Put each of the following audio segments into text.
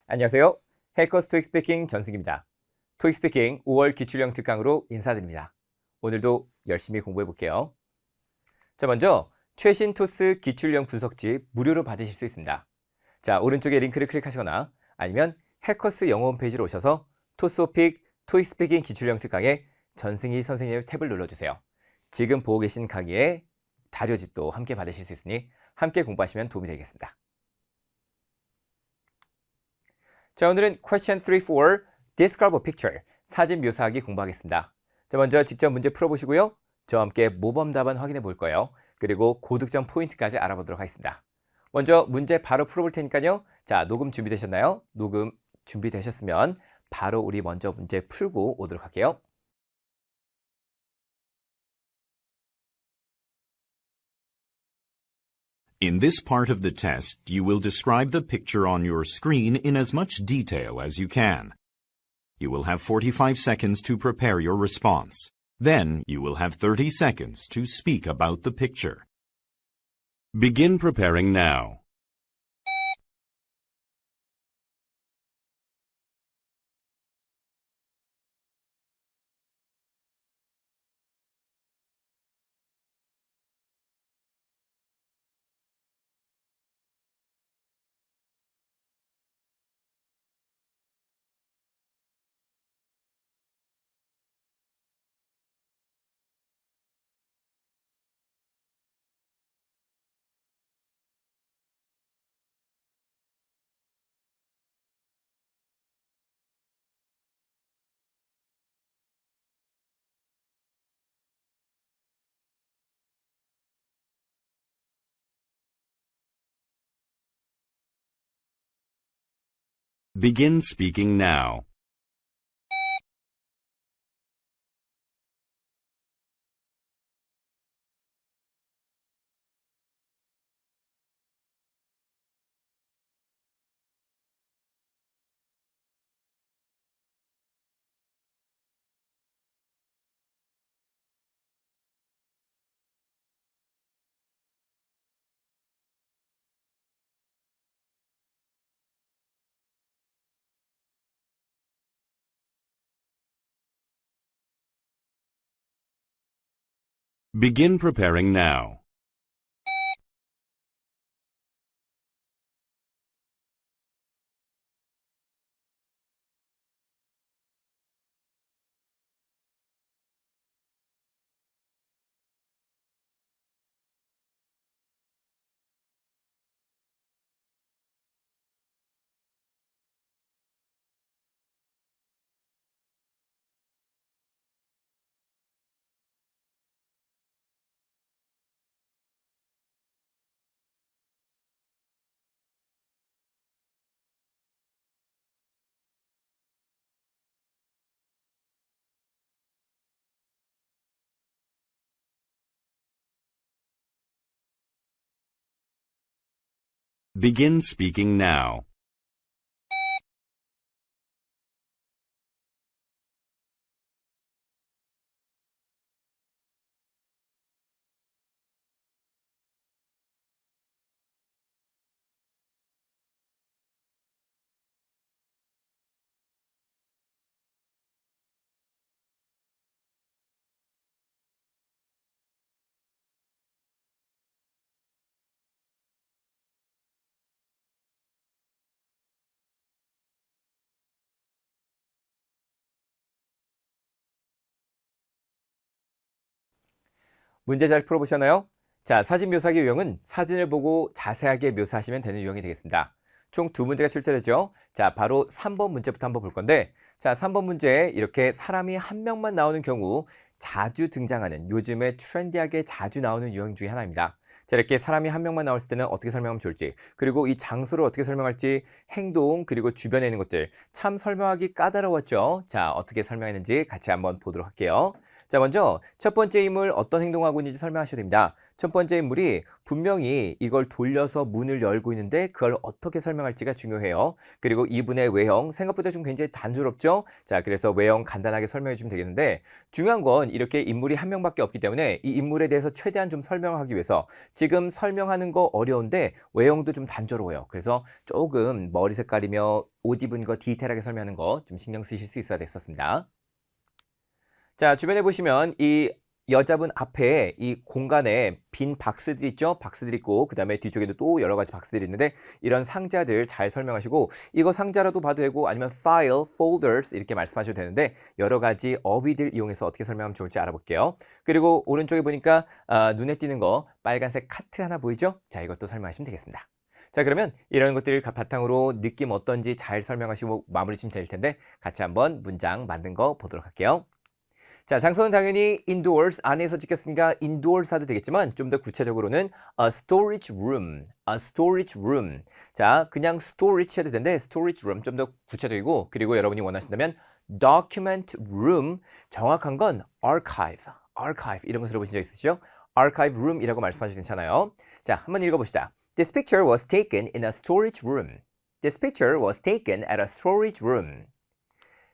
안녕하세요. 해커스 토익 스피킹 전승기입니다. 토익 스피킹 5월 기출형 특강으로 인사드립니다. 오늘도 열심히 공부해 볼게요. 자, 먼저 최신 토스 기출형 분석집 무료로 받으실 수 있습니다. 자, 오른쪽에 링크를 클릭하시거나 아니면 해커스 영어 홈페이지로 오셔서 토스오픽 토익 스피킹 기출형 특강에 전승희 선생님 탭을 눌러주세요. 지금 보고 계신 강의의 자료집도 함께 받으실 수 있으니 함께 공부하시면 도움이 되겠습니다. 자, 오늘은 question 3, 4, describe a picture, 사진 묘사하기 공부하겠습니다. 자, 먼저 직접 문제 풀어보시고요. 저와 함께 모범 답안 확인해 볼 거예요. 그리고 고득점 포인트까지 알아보도록 하겠습니다. 먼저 문제 바로 풀어볼 테니까요. 자, 녹음 준비되셨나요? 녹음 준비되셨으면 바로 우리 먼저 문제 풀고 오도록 할게요. In this part of the test, you will describe the picture on your screen in as much detail as you can. You will have 45 seconds to prepare your response. Then, you will have 30 seconds to speak about the picture. Begin preparing now. Begin speaking now. Begin preparing now. Begin speaking now. 문제 잘 풀어보셨나요? 자, 사진 묘사하기 유형은 사진을 보고 자세하게 묘사하시면 되는 유형이 되겠습니다. 총 두 문제가 출제되죠. 자, 바로 3번 문제부터 한번 볼 건데, 자, 3번 문제에 이렇게 사람이 한 명만 나오는 경우 자주 등장하는, 요즘에 트렌디하게 자주 나오는 유형 중에 하나입니다. 자, 이렇게 사람이 한 명만 나왔을 때는 어떻게 설명하면 좋을지, 그리고 이 장소를 어떻게 설명할지, 행동, 그리고 주변에 있는 것들 참 설명하기 까다로웠죠. 자, 어떻게 설명했는지 같이 한번 보도록 할게요. 자, 먼저 첫 번째 인물 어떤 행동하고 있는지 설명하셔야 됩니다. 첫 번째 인물이 분명히 이걸 돌려서 문을 열고 있는데 그걸 어떻게 설명할지가 중요해요. 그리고 이분의 외형 생각보다 좀 굉장히 단조롭죠? 자, 그래서 외형 간단하게 설명해 주면 되겠는데 중요한 건 이렇게 인물이 한 명밖에 없기 때문에 이 인물에 대해서 최대한 좀 설명하기 위해서 지금 설명하는 거 어려운데 외형도 좀 단조로워요. 그래서 조금 머리 색깔이며 옷 입은 거 디테일하게 설명하는 거 좀 신경 쓰실 수 있어야 됐었습니다. 자, 주변에 보시면 이 여자분 앞에 이 공간에 빈 박스들 있죠? 박스들 있고 그 다음에 뒤쪽에도 또 여러 가지 박스들이 있는데 이런 상자들 잘 설명하시고 이거 상자라도 봐도 되고 아니면 file, folders 이렇게 말씀하셔도 되는데 여러 가지 어휘들 이용해서 어떻게 설명하면 좋을지 알아볼게요. 그리고 오른쪽에 보니까 눈에 띄는 거 빨간색 카트 하나 보이죠? 자, 이것도 설명하시면 되겠습니다. 자, 그러면 이런 것들을 바탕으로 느낌 어떤지 잘 설명하시고 마무리 치면 될 텐데 같이 한번 문장 만든 거 보도록 할게요. 자, 장소는 당연히 indoors, 안에서 찍혔으니까 indoors 하도 되겠지만 좀 더 구체적으로는 a storage room, a storage room. 자, 그냥 storage 해도 되는데 storage room 좀 더 구체적이고 그리고 여러분이 원하신다면 document room, 정확한 건 archive, archive 이런 거 들어보신 적 있으시죠? archive room이라고 말씀하셔도 괜찮아요. 자, 한번 읽어봅시다. This picture was taken in a storage room. This picture was taken at a storage room.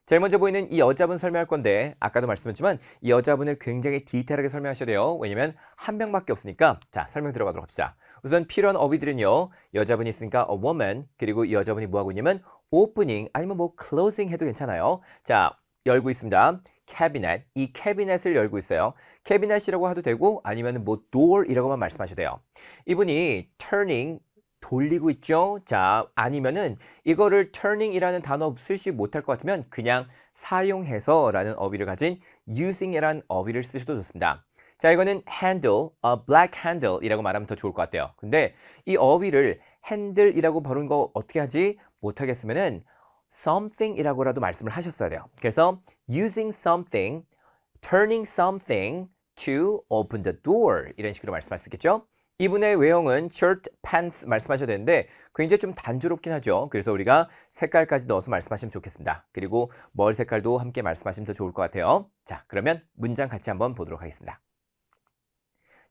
제일 먼저 보이는 이 여자분 설명할 건데 아까도 말씀했지만 이 여자분을 굉장히 디테일하게 설명하셔야 돼요. 왜냐면 한 명밖에 없으니까. 자, 설명 들어가도록 합시다. 우선 필요한 어휘들은요. 여자분이 있으니까 a woman, 그리고 이 여자분이 뭐하고 있냐면 opening 아니면 뭐 closing 해도 괜찮아요. 자, 열고 있습니다. cabinet, 이 캐비넷을 열고 있어요. 캐비넷이라고 해도 되고 아니면 뭐 door이라고만 말씀하셔도 돼요. 이분이 turning, 돌리고 있죠. 자, 아니면은 이거를 turning이라는 단어 쓰지 못할 것 같으면 그냥 사용해서라는 어휘를 가진 using이라는 어휘를 쓰셔도 좋습니다. 자, 이거는 handle, a black handle이라고 말하면 더 좋을 것 같아요. 근데 이 어휘를 handle이라고 부르는 거 어떻게 하지? 못하겠으면은 something이라고라도 말씀을 하셨어야 돼요. 그래서 using something, turning something to open the door 이런 식으로 말씀할 수 있겠죠? 이분의 외형은 shirt, pants 말씀하셔야 되는데 굉장히 좀 단조롭긴 하죠. 그래서 우리가 색깔까지 넣어서 말씀하시면 좋겠습니다. 그리고 머리 색깔도 함께 말씀하시면 더 좋을 것 같아요. 자, 그러면 문장 같이 한번 보도록 하겠습니다.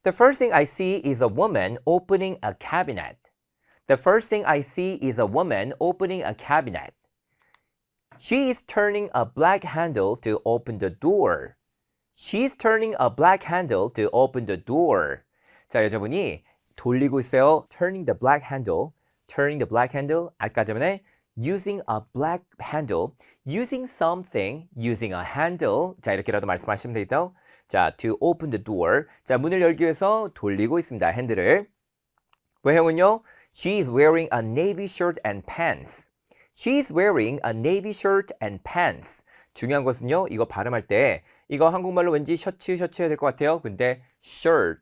The first thing I see is a woman opening a cabinet. The first thing I see is a woman opening a cabinet. She is turning a black handle to open the door. She is turning a black handle to open the door. 자, 여자분이 돌리고 있어요. Turning the black handle. Turning the black handle. 아까 전에 using a black handle. Using something. Using a handle. 자, 이렇게라도 말씀하시면 되겠죠? 자, to open the door. 자, 문을 열기 위해서 돌리고 있습니다. 핸들을. 외형은요. She is wearing a navy shirt and pants. She is wearing a navy shirt and pants. 중요한 것은요. 이거 발음할 때 이거 한국말로 왠지 셔츠 해야 될 것 같아요. 근데 shirt.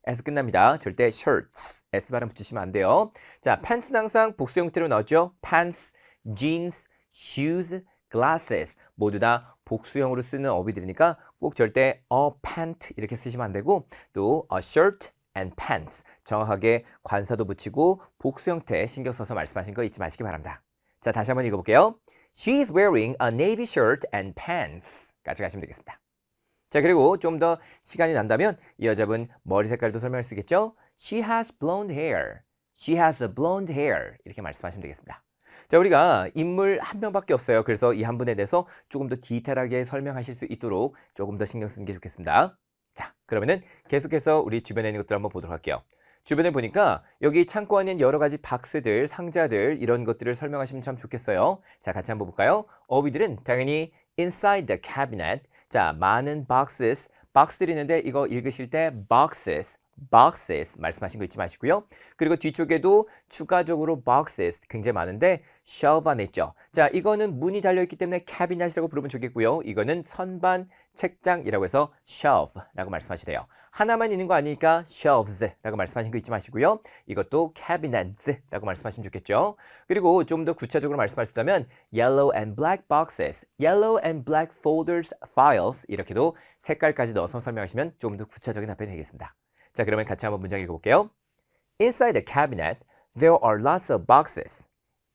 에서 끝납니다. 절대 shirts, s 발음 붙이시면 안 돼요. 자, pants는 항상 복수 형태로 나오죠. pants, jeans, shoes, glasses 모두 다 복수형으로 쓰는 어휘들이니까 꼭 절대 a pant 이렇게 쓰시면 안 되고 또 a shirt and pants 정확하게 관사도 붙이고 복수 형태 신경 써서 말씀하신 거 잊지 마시기 바랍니다. 자, 다시 한번 읽어볼게요. She is wearing a navy shirt and pants 까지 가시면 되겠습니다. 자, 그리고 좀 더 시간이 난다면 이 여자분 머리 색깔도 설명할 수 있겠죠? She has blonde hair. She has a blonde hair. 이렇게 말씀하시면 되겠습니다. 자, 우리가 인물 한 명밖에 없어요. 그래서 이 한 분에 대해서 조금 더 디테일하게 설명하실 수 있도록 조금 더 신경 쓰는 게 좋겠습니다. 자, 그러면은 계속해서 우리 주변에 있는 것들 한번 보도록 할게요. 주변에 보니까 여기 창고 안에 여러 가지 박스들, 상자들 이런 것들을 설명하시면 참 좋겠어요. 자, 같이 한번 볼까요? 어휘들은 당연히 inside the cabinet. 자, 많은 boxes, 박스들이 있는데 이거 읽으실 때 boxes, boxes 말씀하신 거 잊지 마시고요. 그리고 뒤쪽에도 추가적으로 boxes 굉장히 많은데 shelf 안에 있죠. 자, 이거는 문이 달려있기 때문에 cabinet이라고 부르면 좋겠고요. 이거는 선반, 책장이라고 해서 shelf라고 말씀하시래요. 하나만 있는 거 아니니까 shelves라고 말씀하신 거 잊지 마시고요. 이것도 cabinets라고 말씀하시면 좋겠죠. 그리고 좀 더 구체적으로 말씀하시다면 yellow and black boxes, yellow and black folders, files 이렇게도 색깔까지 넣어서 설명하시면 좀 더 구체적인 답변이 되겠습니다. 자, 그러면 같이 한번 문장 읽어볼게요. Inside the cabinet, there are lots of boxes.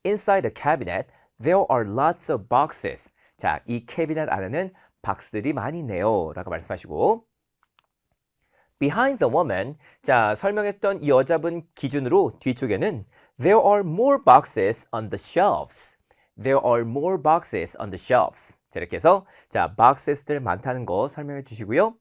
Inside the cabinet, there are lots of boxes. 자, 이 캐비넷 안에는 박스들이 많이 있네요. 라고 말씀하시고 Behind the woman, 자, 설명했던 이 여자분 기준으로 뒤쪽에는 There are more boxes on the shelves. There are more boxes on the shelves. 자, 이렇게 해서 자, boxes들 많다는 거 설명해 주시고요.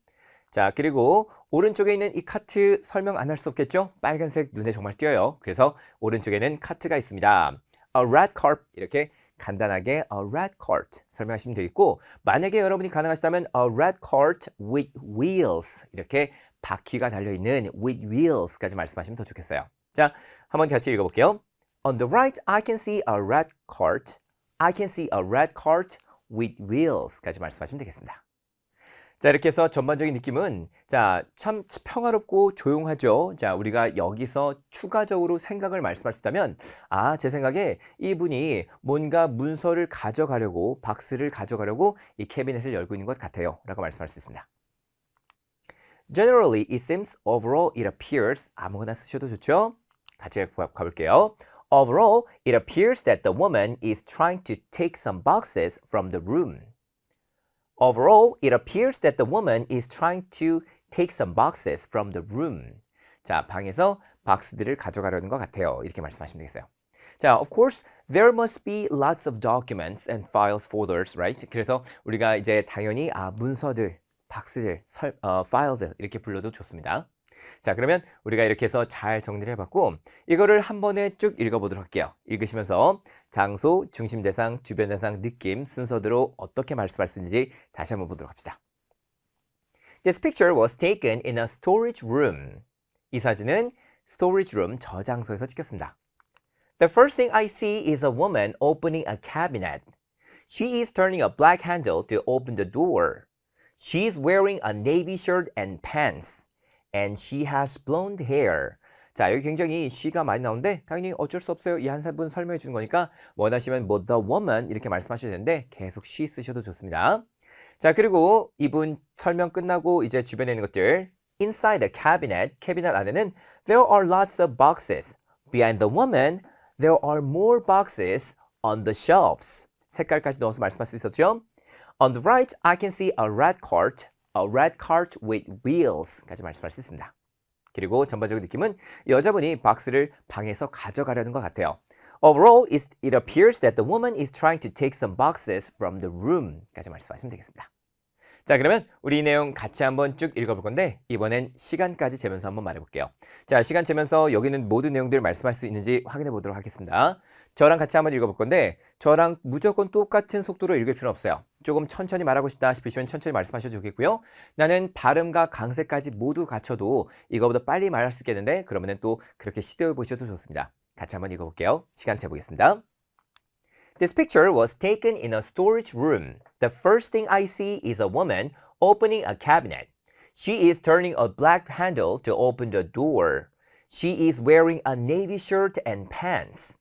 자, 그리고 오른쪽에 있는 이 카트 설명 안 할 수 없겠죠? 빨간색 눈에 정말 띄어요. 그래서 오른쪽에는 카트가 있습니다. A red cart 이렇게 간단하게 a red cart 설명하시면 되겠고 만약에 여러분이 가능하시다면 a red cart with wheels 이렇게 바퀴가 달려있는 with wheels까지 말씀하시면 더 좋겠어요. 자, 한번 같이 읽어볼게요. On the right, I can see a red cart. I can see a red cart with wheels까지 말씀하시면 되겠습니다. 자, 이렇게 해서 전반적인 느낌은 자, 참 평화롭고 조용하죠. 자, 우리가 여기서 추가적으로 생각을 말씀할 수 있다면 아, 제 생각에 이분이 뭔가 문서를 가져가려고 박스를 가져가려고 이 캐비넷을 열고 있는 것 같아요. 라고 말씀할 수 있습니다. Generally, it seems, overall, it appears. 아무거나 쓰셔도 좋죠? 같이 가볼게요. Overall, it appears that the woman is trying to take some boxes from the room. Overall, it appears that the woman is trying to take some boxes from the room. 자, 방에서 박스들을 가져가려는 것 같아요. 이렇게 말씀하시면 되겠어요. 자, of course, there must be lots of documents and files folders, right? 그래서 우리가 이제 당연히 문서들, 박스들, 파일들 이렇게 불러도 좋습니다. 자, 그러면 우리가 이렇게 해서 잘 정리를 해봤고 이거를 한 번에 쭉 읽어보도록 할게요. 읽으시면서 장소, 중심 대상, 주변 대상, 느낌 순서대로 어떻게 말씀할 수 있는지 다시 한번 보도록 합시다. This picture was taken in a storage room. 이 사진은 storage room 저장소에서 찍혔습니다. The first thing I see is a woman opening a cabinet. She is turning a black handle to open the door. She is wearing a navy shirt and pants. And she has blonde hair. 자, 여기 굉장히 she가 많이 나오는데 당연히 어쩔 수 없어요. 이 한 분 설명해 주는 거니까 원하시면 뭐 the woman 이렇게 말씀하셔도 되는데 계속 she 쓰셔도 좋습니다. 자, 그리고 이분 설명 끝나고 이제 주변에 있는 것들 Inside the cabinet, 캐비넷 안에는 There are lots of boxes. Behind the woman, there are more boxes on the shelves. 색깔까지 넣어서 말씀할 수 있었죠? On the right, I can see a red cart with wheels까지 말씀할 수 있습니다. 그리고 전반적인 느낌은 여자분이 박스를 방에서 가져가려는 것 같아요. Overall, it appears that the woman is trying to take some boxes from the room까지 말씀하시면 되겠습니다. 자, 그러면 우리 이 내용 같이 한번 쭉 읽어볼 건데 이번엔 시간까지 재면서 한번 말해볼게요. 자, 시간 재면서 여기 있는 모든 내용들 말씀할 수 있는지 확인해 보도록 하겠습니다. 저랑 같이 한번 읽어볼 건데 저랑 무조건 똑같은 속도로 읽을 필요는 없어요. 조금 천천히 말하고 싶다 싶으시면 천천히 말씀하셔도 좋겠고요. 나는 발음과 강세까지 모두 갖춰도 이거보다 빨리 말할 수 있겠는데 그러면 또 그렇게 시도해 보셔도 좋습니다. 같이 한번 읽어볼게요. 시간 재보겠습니다. This picture was taken in a storage room. The first thing I see is a woman opening a cabinet. She is turning a black handle to open the door. She is wearing a navy shirt and pants.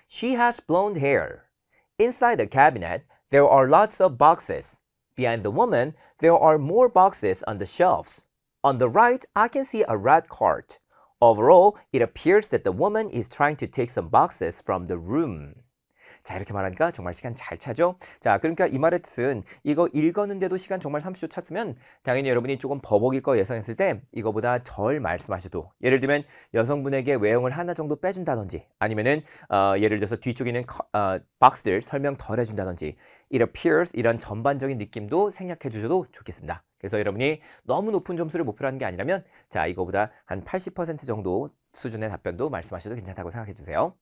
She has blonde hair. Inside the cabinet, there are lots of boxes. Behind the woman, there are more boxes on the shelves. On the right, I can see a red cart. Overall, it appears that the woman is trying to take some boxes from the room. 자, 이렇게 말하니까 정말 시간 잘 차죠? 자, 그러니까 이 말의 뜻은 이거 읽었는데도 시간 정말 30초 찼으면 당연히 여러분이 조금 버벅일 거 예상했을 때 이거보다 덜 말씀하셔도 예를 들면 여성분에게 외형을 하나 정도 빼준다든지 아니면은 예를 들어서 뒤쪽에 있는 박스들 설명 덜 해준다든지 it appears 이런 전반적인 느낌도 생략해 주셔도 좋겠습니다. 그래서 여러분이 너무 높은 점수를 목표로 하는 게 아니라면 자, 이거보다 한 80% 정도 수준의 답변도 말씀하셔도 괜찮다고 생각해 주세요.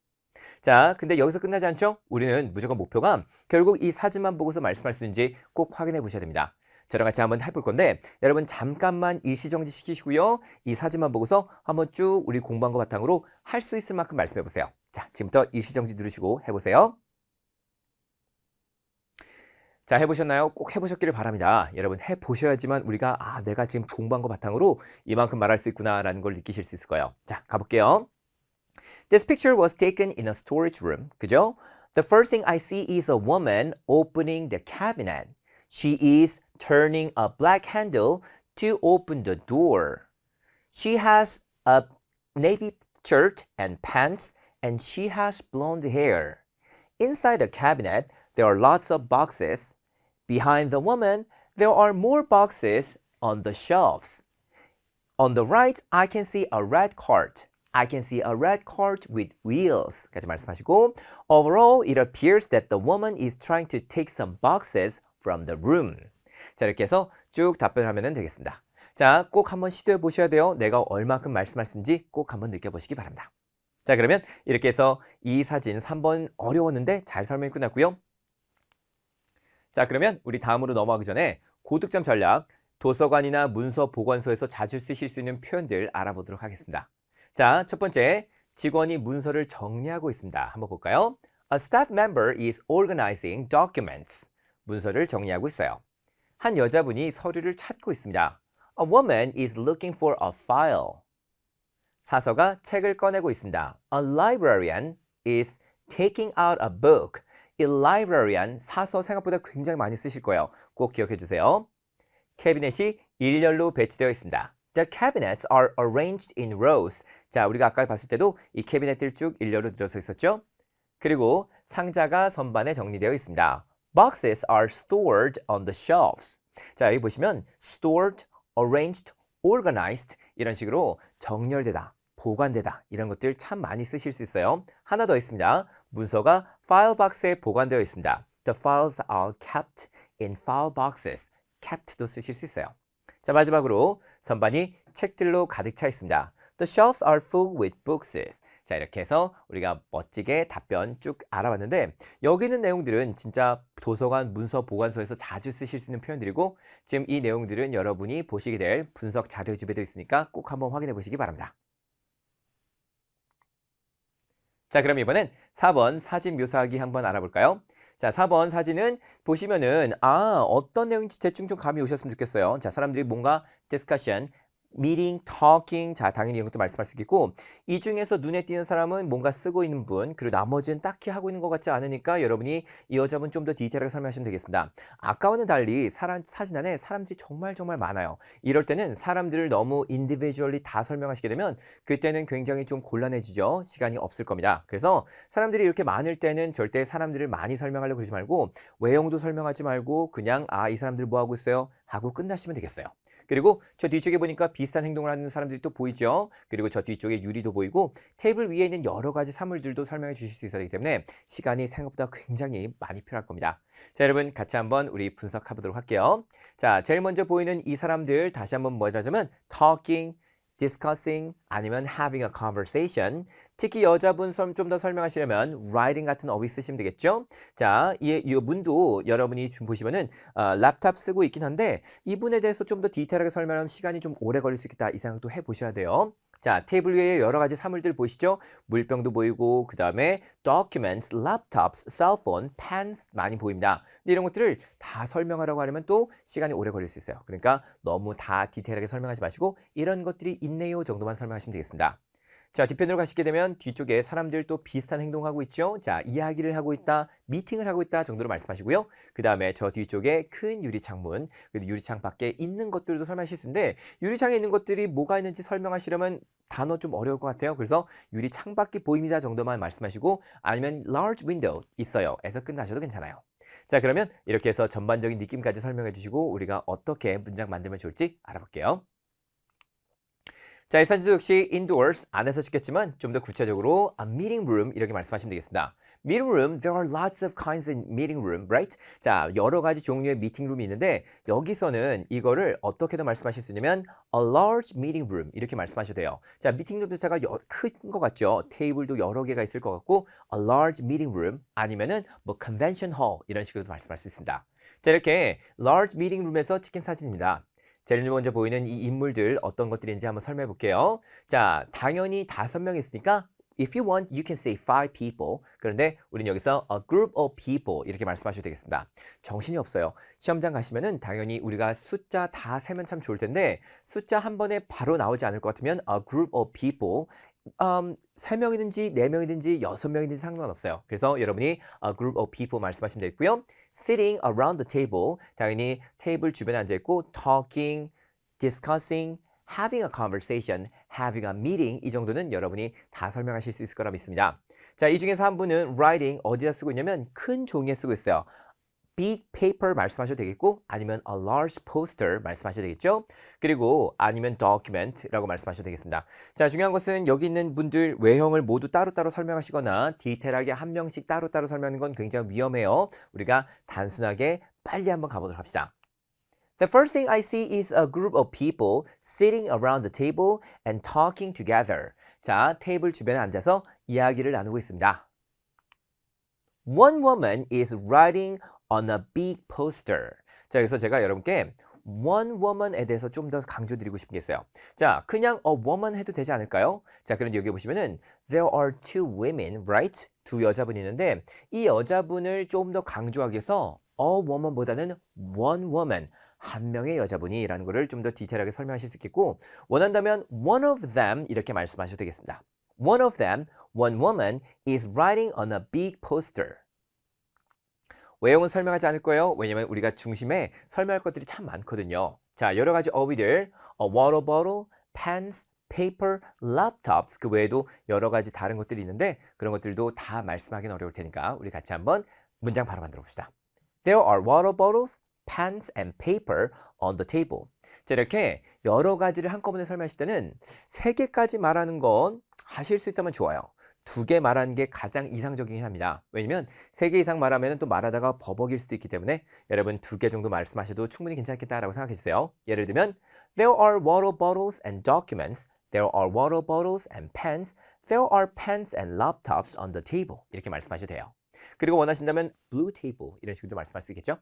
자, 근데 여기서 끝나지 않죠? 우리는 무조건 목표가 결국 이 사진만 보고서 말씀할 수 있는지 꼭 확인해 보셔야 됩니다. 저랑 같이 한번 해볼 건데 여러분 잠깐만 일시정지 시키시고요. 이 사진만 보고서 한번 쭉 우리 공부한 거 바탕으로 할 수 있을 만큼 말씀해 보세요. 자, 지금부터 일시정지 누르시고 해보세요. 자, 해보셨나요? 꼭 해보셨기를 바랍니다. 여러분 해보셔야지만 우리가 내가 지금 공부한 거 바탕으로 이만큼 말할 수 있구나 라는 걸 느끼실 수 있을 거예요. 자, 가볼게요. This picture was taken in a storage room. 그죠? The first thing I see is a woman opening the cabinet. She is turning a black handle to open the door. She has a navy shirt and pants, and she has blonde hair. Inside the cabinet, there are lots of boxes. Behind the woman, There are more boxes on the shelves. On the right, I can see a red cart. I can see a red cart with wheels. 까지 말씀하시고 Overall, it appears that the woman is trying to take some boxes from the room. 자, 이렇게 해서 쭉 답변하면 되겠습니다. 자, 꼭 한번 시도해 보셔야 돼요. 내가 얼마큼 말씀할 수 있는지 꼭 한번 느껴보시기 바랍니다. 자, 그러면 이렇게 해서 이 사진 3번 어려웠는데 잘 설명이 끝났고요. 자, 그러면 우리 다음으로 넘어가기 전에 고득점 전략, 도서관이나 문서 보관소에서 자주 쓰실 수 있는 표현들 알아보도록 하겠습니다. 자, 첫 번째, 직원이 문서를 정리하고 있습니다. 한번 볼까요? A staff member is organizing documents. 문서를 정리하고 있어요. 한 여자분이 서류를 찾고 있습니다. A woman is looking for a file. 사서가 책을 꺼내고 있습니다. A librarian is taking out a book. 이 librarian, 사서 생각보다 굉장히 많이 쓰실 거예요. 꼭 기억해 주세요. 캐비넷이 일렬로 배치되어 있습니다. The cabinets are arranged in rows. 자, 우리가 아까 봤을 때도 이 캐비넷들 쭉 일렬로 들어서 있었죠? 그리고 상자가 선반에 정리되어 있습니다. Boxes are stored on the shelves. 자, 여기 보시면 stored, arranged, organized 이런 식으로 정렬되다, 보관되다 이런 것들 참 많이 쓰실 수 있어요. 하나 더 있습니다. 문서가 파일 박스에 보관되어 있습니다. The files are kept in file boxes. Kept도 쓰실 수 있어요. 자, 마지막으로 선반이 책들로 가득 차 있습니다. The shelves are full with books. 자, 이렇게 해서 우리가 멋지게 답변 쭉 알아봤는데 여기 있는 내용들은 진짜 도서관 문서 보관소에서 자주 쓰실 수 있는 표현들이고 지금 이 내용들은 여러분이 보시게 될 분석 자료집에도 있으니까 꼭 한번 확인해 보시기 바랍니다. 자, 그럼 이번엔 4번 사진 묘사하기 한번 알아볼까요? 자, 4번 사진은 보시면은 어떤 내용인지 대충 좀 감이 오셨으면 좋겠어요. 자, 사람들이 뭔가 discussion, meeting, talking, 자, 당연히 이런 것도 말씀할 수 있겠고 이 중에서 눈에 띄는 사람은 뭔가 쓰고 있는 분 그리고 나머지는 딱히 하고 있는 것 같지 않으니까 여러분이 이 여자분 좀 더 디테일하게 설명하시면 되겠습니다. 아까와는 달리 사진 안에 사람들이 정말 많아요. 이럴 때는 사람들을 너무 individually 다 설명하시게 되면 그때는 굉장히 좀 곤란해지죠. 시간이 없을 겁니다. 그래서 사람들이 이렇게 많을 때는 절대 사람들을 많이 설명하려고 그러지 말고 외형도 설명하지 말고 그냥 이 사람들 뭐 하고 있어요? 하고 끝나시면 되겠어요. 그리고 저 뒤쪽에 보니까 비슷한 행동을 하는 사람들이 또 보이죠. 그리고 저 뒤쪽에 유리도 보이고 테이블 위에 있는 여러 가지 사물들도 설명해 주실 수 있어야 되기 때문에 시간이 생각보다 굉장히 많이 필요할 겁니다. 자, 여러분 같이 한번 우리 분석해 보도록 할게요. 자, 제일 먼저 보이는 이 사람들 다시 한번 뭐라 하자면 talking, discussing 아니면 having a conversation. 특히 여자분 좀 더 설명하시려면 writing 같은 어휘 쓰시면 되겠죠. 자, 이 문도 여러분이 좀 보시면은 랩탑 쓰고 있긴 한데 이분에 대해서 좀 더 디테일하게 설명하면 시간이 좀 오래 걸릴 수 있겠다 이 생각도 해보셔야 돼요. 자, 테이블 위에 여러 가지 사물들 보이시죠? 물병도 보이고 그 다음에 documents, laptops, cell phone, pens 많이 보입니다. 근데 이런 것들을 다 설명하라고 하려면 또 시간이 오래 걸릴 수 있어요. 그러니까 너무 다 디테일하게 설명하지 마시고 이런 것들이 있네요 정도만 설명하시면 되겠습니다. 자, 뒤편으로 가시게 되면 뒤쪽에 사람들 또 비슷한 행동하고 있죠. 자, 이야기를 하고 있다, 미팅을 하고 있다 정도로 말씀하시고요. 그 다음에 저 뒤쪽에 큰 유리창문, 그리고 유리창 밖에 있는 것들도 설명하실 수 있는데 유리창에 있는 것들이 뭐가 있는지 설명하시려면 단어 좀 어려울 것 같아요. 그래서 유리창 밖이 보입니다 정도만 말씀하시고 아니면 large window 있어요 에서 끝나셔도 괜찮아요. 자, 그러면 이렇게 해서 전반적인 느낌까지 설명해 주시고 우리가 어떻게 문장 만들면 좋을지 알아볼게요. 자, 이 사진도 역시 indoors, 안에서 찍겠지만 좀 더 구체적으로 a meeting room 이렇게 말씀하시면 되겠습니다. Meeting room, there are lots of kinds in meeting room, right? 자, 여러 가지 종류의 미팅 룸이 있는데 여기서는 이거를 어떻게도 말씀하실 수 있냐면 a large meeting room 이렇게 말씀하셔도 돼요. 자, 미팅 룸 자체가 큰 것 같죠? 테이블도 여러 개가 있을 것 같고 a large meeting room 아니면은 뭐 convention hall 이런 식으로도 말씀할 수 있습니다. 자, 이렇게 large meeting room에서 찍힌 사진입니다. 제일 먼저 보이는 이 인물들 어떤 것들인지 한번 설명해 볼게요. 자, 당연히 5명이 있으니까 if you want, you can say 5 people. 그런데 우리는 여기서 a group of people 이렇게 말씀하셔도 되겠습니다. 정신이 없어요. 시험장 가시면은 당연히 우리가 숫자 다 세면 참 좋을 텐데 숫자 한 번에 바로 나오지 않을 것 같으면 a group of people 3명이든지 4명이든지 6명이든지 상관없어요. 그래서 여러분이 a group of people 말씀하시면 되겠고요. Sitting around the table, 당연히 테이블 주변에 앉아있고 talking, discussing, having a conversation, having a meeting 이 정도는 여러분이 다 설명하실 수 있을 거라 믿습니다. 자, 이 중에서 한 분은 writing 어디다 쓰고 있냐면 큰 종이에 쓰고 있어요. big paper 말씀하셔도 되겠고 아니면 a large poster 말씀하셔도 되겠죠. 그리고 아니면 document라고 말씀하셔도 되겠습니다. 자, 중요한 것은 여기 있는 분들 외형을 모두 따로따로 설명하시거나 디테일하게 한 명씩 따로따로 설명하는 건 굉장히 위험해요. 우리가 단순하게 빨리 한번 가보도록 합시다. The first thing I see is a group of people sitting around the table and talking together. 자, 테이블 주변에 앉아서 이야기를 나누고 있습니다. One woman is writing on a big poster. 자, 여기서 제가 여러분께 one woman에 대해서 좀 더 강조드리고 싶은 게 있어요. 자, 그냥 a woman 해도 되지 않을까요? 자, 그런데 여기 보시면은 there are two women, right? 두 여자분이 있는데 이 여자분을 좀 더 강조하기 위해서 a woman보다는 one woman, 한 명의 여자분이라는 것을 좀 더 디테일하게 설명하실 수 있겠고 원한다면 one of them 이렇게 말씀하셔도 되겠습니다. One of them, one woman is writing on a big poster. 외형은 설명하지 않을 거예요. 왜냐면 우리가 중심에 설명할 것들이 참 많거든요. 자, 여러 가지 어휘들, a water bottle, pens, paper, laptops 그 외에도 여러 가지 다른 것들이 있는데 그런 것들도 다 말씀하기는 어려울 테니까 우리 같이 한번 문장 바로 만들어 봅시다. There are water bottles, pens and paper on the table. 자, 이렇게 여러 가지를 한꺼번에 설명하실 때는 3개까지 말하는 건 하실 수 있다면 좋아요. 2개 말하는 게 가장 이상적이긴 합니다. 왜냐면 3개 이상 말하면 또 말하다가 버벅일 수도 있기 때문에 여러분 2개 정도 말씀하셔도 충분히 괜찮겠다라고 생각해 주세요. 예를 들면 There are water bottles and documents. There are water bottles and pens. There are pens and laptops on the table. 이렇게 말씀하셔도 돼요. 그리고 원하신다면 blue table 이런 식으로 말씀할 수 있겠죠?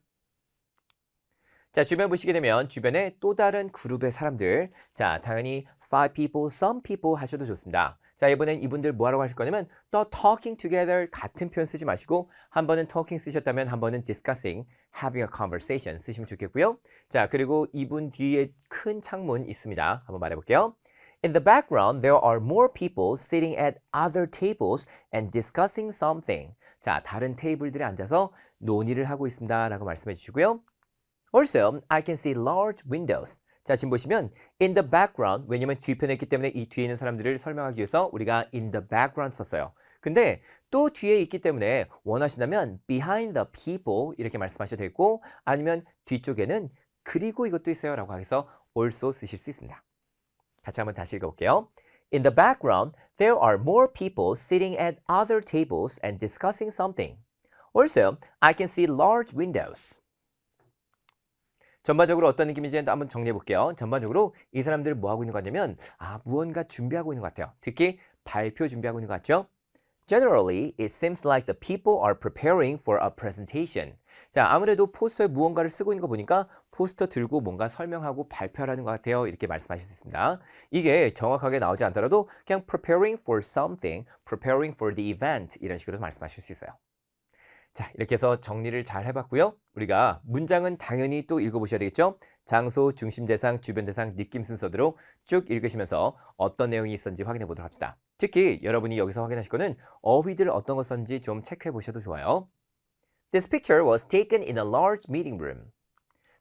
자, 주변 보시게 되면 주변에 또 다른 그룹의 사람들. 자, 당연히 five people, some people 하셔도 좋습니다. 자, 이번엔 이분들 뭐하라고 하실 거냐면 또 talking together 같은 표현 쓰지 마시고 한 번은 talking 쓰셨다면 한 번은 discussing, having a conversation 쓰시면 좋겠고요. 자, 그리고 이분 뒤에 큰 창문 있습니다. 한번 말해볼게요. In the background, there are more people sitting at other tables and discussing something. 자, 다른 테이블들에 앉아서 논의를 하고 있습니다. 라고 말씀해 주시고요. Also, I can see large windows. 자, 지금 보시면 in the background, 왜냐면 뒤편에 있기 때문에 이 뒤에 있는 사람들을 설명하기 위해서 우리가 in the background 썼어요. 근데 또 뒤에 있기 때문에 원하신다면 behind the people 이렇게 말씀하셔도 되고 아니면 뒤쪽에는 그리고 이것도 있어요 라고 해서 also 쓰실 수 있습니다. 같이 한번 다시 읽어볼게요. In the background, there are more people sitting at other tables and discussing something. Also, I can see large windows. 전반적으로 어떤 느낌인지 한번 정리해 볼게요. 전반적으로 이 사람들 뭐 하고 있는 거 같냐면 무언가 준비하고 있는 것 같아요. 특히 발표 준비하고 있는 것 같죠? Generally, it seems like the people are preparing for a presentation. 자, 아무래도 포스터에 무언가를 쓰고 있는 거 보니까 포스터 들고 뭔가 설명하고 발표하는 것 같아요. 이렇게 말씀하실 수 있습니다. 이게 정확하게 나오지 않더라도 그냥 preparing for something, preparing for the event 이런 식으로 말씀하실 수 있어요. 자, 이렇게 해서 정리를 잘 해봤고요. 우리가 문장은 당연히 또 읽어보셔야 되겠죠? 장소, 중심 대상, 주변 대상, 느낌 순서대로 쭉 읽으시면서 어떤 내용이 있었는지 확인해 보도록 합시다. 특히 여러분이 여기서 확인하실 거는 어휘들 어떤 거 썼는지 좀 체크해 보셔도 좋아요. This picture was taken in a large meeting room.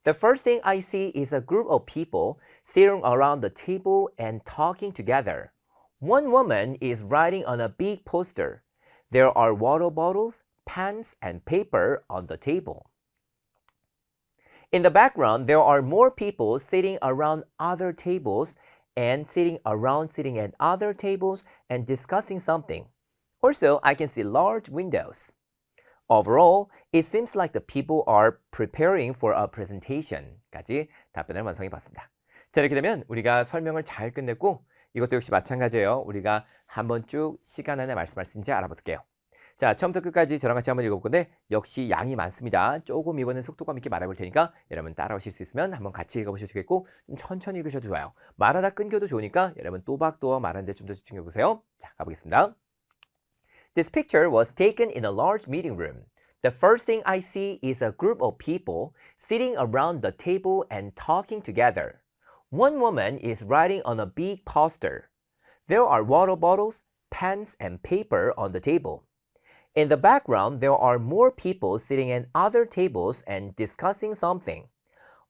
The first thing I see is a group of people sitting around the table and talking together. One woman is writing on a big poster. There are water bottles, pens and paper on the table. In the background, there are more people sitting around other tables and sitting at other tables and discussing something. Also, I can see large windows. Overall, it seems like the people are preparing for a presentation. 까지 답변을 완성해 봤습니다. 자, 이렇게 되면 우리가 설명을 잘 끝냈고 이것도 역시 마찬가지예요. 우리가 한번 쭉 시간 안에 말씀할 수 있는지 알아볼게요. 자, 처음부터 끝까지 저랑 같이 한번 읽어볼 건데 역시 양이 많습니다. 조금 이번엔 속도감 있게 말해볼 테니까 여러분 따라오실 수 있으면 한번 같이 읽어보셔도 좋겠고 좀 천천히 읽으셔도 좋아요. 말하다 끊겨도 좋으니까 여러분 또박또박 말하는 데 좀 더 집중해보세요. 자, 가보겠습니다. This picture was taken in a large meeting room. The first thing I see is a group of people sitting around the table and talking together. One woman is writing on a big poster. There are water bottles, pens, and paper on the table. In the background, there are more people sitting at other tables and discussing something.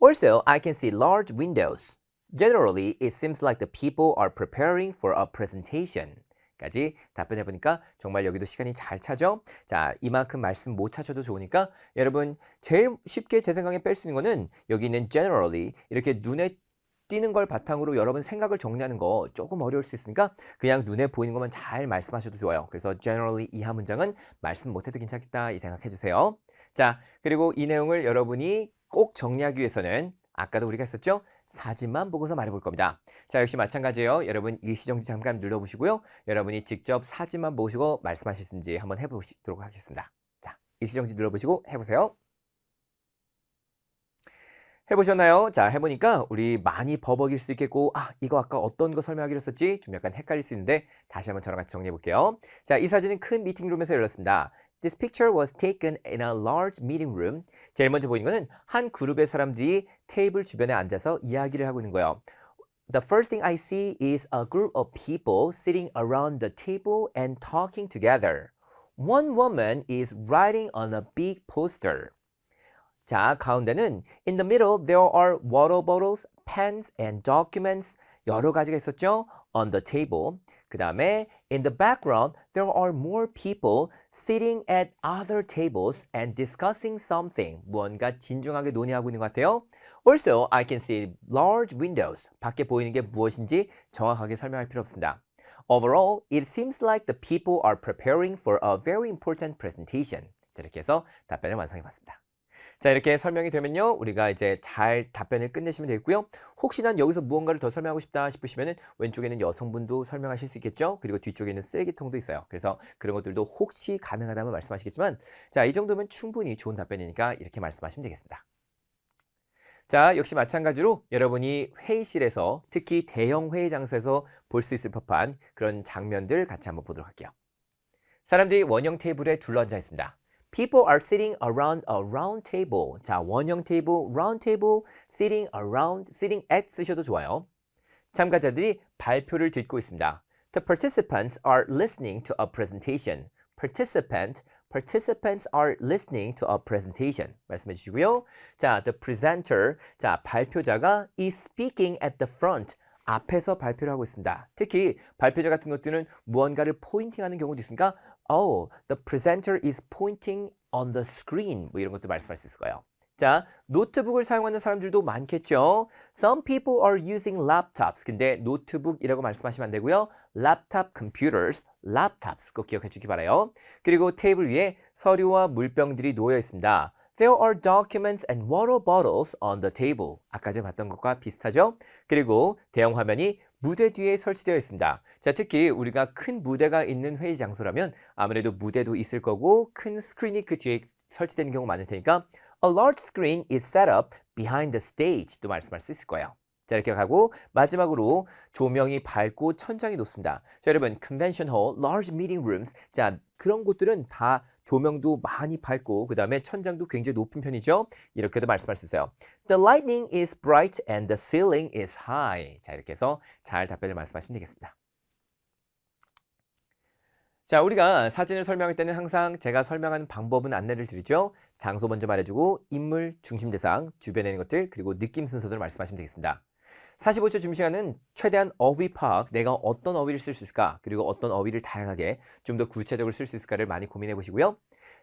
Also, I can see large windows. Generally, it seems like the people are preparing for a presentation. 까지 답변해 보니까 정말 여기도 시간이 잘 차죠? 자, 이만큼 말씀 못 차셔도 좋으니까 여러분 제일 쉽게 제 생각에 뺄 수 있는 거는 여기 있는 generally 이렇게 눈에 띄는 걸 바탕으로 여러분 생각을 정리하는 거 조금 어려울 수 있으니까 그냥 눈에 보이는 것만 잘 말씀하셔도 좋아요. 그래서 generally 이하 문장은 말씀 못해도 괜찮겠다 이 생각해 주세요. 자, 그리고 이 내용을 여러분이 꼭 정리하기 위해서는 아까도 우리가 했었죠? 사진만 보고서 말해볼 겁니다. 자, 역시 마찬가지예요. 여러분 일시정지 잠깐 눌러보시고요. 여러분이 직접 사진만 보시고 말씀하실 수 있는지 한번 해보시도록 하겠습니다. 자, 일시정지 눌러보시고 해보세요. 해보셨나요? 자, 해보니까 우리 많이 버벅일 수도 있겠고 아, 이거 아까 어떤 거 설명하기로 했었지? 좀 약간 헷갈릴 수 있는데 다시 한번 저랑 같이 정리해 볼게요. 자, 이 사진은 큰 미팅룸에서 열렸습니다. This picture was taken in a large meeting room. 제일 먼저 보이는 거는 한 그룹의 사람들이 테이블 주변에 앉아서 이야기를 하고 있는 거예요. The first thing I see is a group of people sitting around the table and talking together. One woman is writing on a big poster. 자, 가운데는 in the middle there are water bottles, pens and documents. 여러 가지가 있었죠? On the table. 그 다음에 in the background there are more people sitting at other tables and discussing something. 무언가 진중하게 논의하고 있는 것 같아요. Also, I can see large windows. 밖에 보이는 게 무엇인지 정확하게 설명할 필요 없습니다. Overall, it seems like the people are preparing for a very important presentation. 자, 이렇게 해서 답변을 완성해 봤습니다. 자, 이렇게 설명이 되면요. 우리가 이제 잘 답변을 끝내시면 되겠고요. 혹시나 여기서 무언가를 더 설명하고 싶다 싶으시면은 왼쪽에는 여성분도 설명하실 수 있겠죠. 그리고 뒤쪽에는 쓰레기통도 있어요. 그래서 그런 것들도 혹시 가능하다면 말씀하시겠지만 자, 이 정도면 충분히 좋은 답변이니까 이렇게 말씀하시면 되겠습니다. 자, 역시 마찬가지로 여러분이 회의실에서 특히 대형 회의 장소에서 볼 수 있을 법한 그런 장면들 같이 한번 보도록 할게요. 사람들이 원형 테이블에 둘러앉아 있습니다. People are sitting around a round table. 자, 원형 테이블, round table, sitting around, sitting at 쓰셔도 좋아요. 참가자들이 발표를 듣고 있습니다. The participants are listening to a presentation. Participants are listening to a presentation. 말씀해 주시고요. 자, the presenter, 자, 발표자가 is speaking at the front. 앞에서 발표를 하고 있습니다. 특히 발표자 같은 것들은 무언가를 포인팅하는 경우도 있으니까 Oh, the presenter is pointing on the screen. 뭐 이런 것도 말씀할 수 있을 거예요. 자, 노트북을 사용하는 사람들도 많겠죠. Some people are using laptops. 근데 노트북이라고 말씀하시면 안 되고요. Laptop computers, laptops 꼭 기억해 주기 바라요. 그리고 테이블 위에 서류와 물병들이 놓여 있습니다. There are documents and water bottles on the table. 아까 전에 봤던 것과 비슷하죠? 그리고 대형 화면이 무대 뒤에 설치되어 있습니다. 자, 특히 우리가 큰 무대가 있는 회의 장소라면 아무래도 무대도 있을 거고 큰 스크린이 그 뒤에 설치되는 경우가 많을 테니까 A large screen is set up behind the stage 또 말씀할 수 있을 거예요. 자, 이렇게 가고 마지막으로 조명이 밝고 천장이 높습니다. 자, 여러분 convention hall, large meeting rooms 자, 그런 곳들은 다 조명도 많이 밝고 그 다음에 천장도 굉장히 높은 편이죠. 이렇게도 말씀할 수 있어요. The lighting is bright and the ceiling is high. 자, 이렇게 해서 잘 답변을 말씀하시면 되겠습니다. 자, 우리가 사진을 설명할 때는 항상 제가 설명하는 방법은 안내를 드리죠. 장소 먼저 말해주고 인물, 중심 대상, 주변에 있는 것들 그리고 느낌 순서대로 말씀하시면 되겠습니다. 45초 준비시간은 최대한 어휘 파악, 내가 어떤 어휘를 쓸 수 있을까 그리고 어떤 어휘를 다양하게 좀 더 구체적으로 쓸 수 있을까를 많이 고민해 보시고요.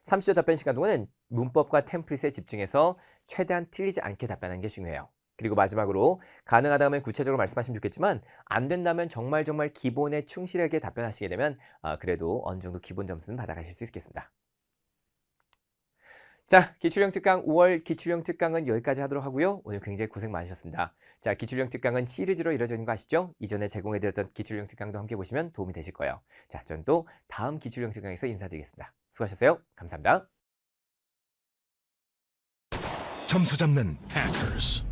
30초 답변 시간 동안은 문법과 템플릿에 집중해서 최대한 틀리지 않게 답변하는 게 중요해요. 그리고 마지막으로 가능하다면 구체적으로 말씀하시면 좋겠지만 안 된다면 정말 기본에 충실하게 답변하시게 되면 그래도 어느 정도 기본 점수는 받아가실 수 있겠습니다. 자, 기출형 특강 5월 기출형 특강은 여기까지 하도록 하고요. 오늘 굉장히 고생 많으셨습니다. 자, 기출형 특강은 시리즈로 이루어져 있는 거 아시죠? 이전에 제공해드렸던 기출형 특강도 함께 보시면 도움이 되실 거예요. 자, 저는 또 다음 기출형 특강에서 인사드리겠습니다. 수고하셨어요. 감사합니다. 점수 잡는 Hackers.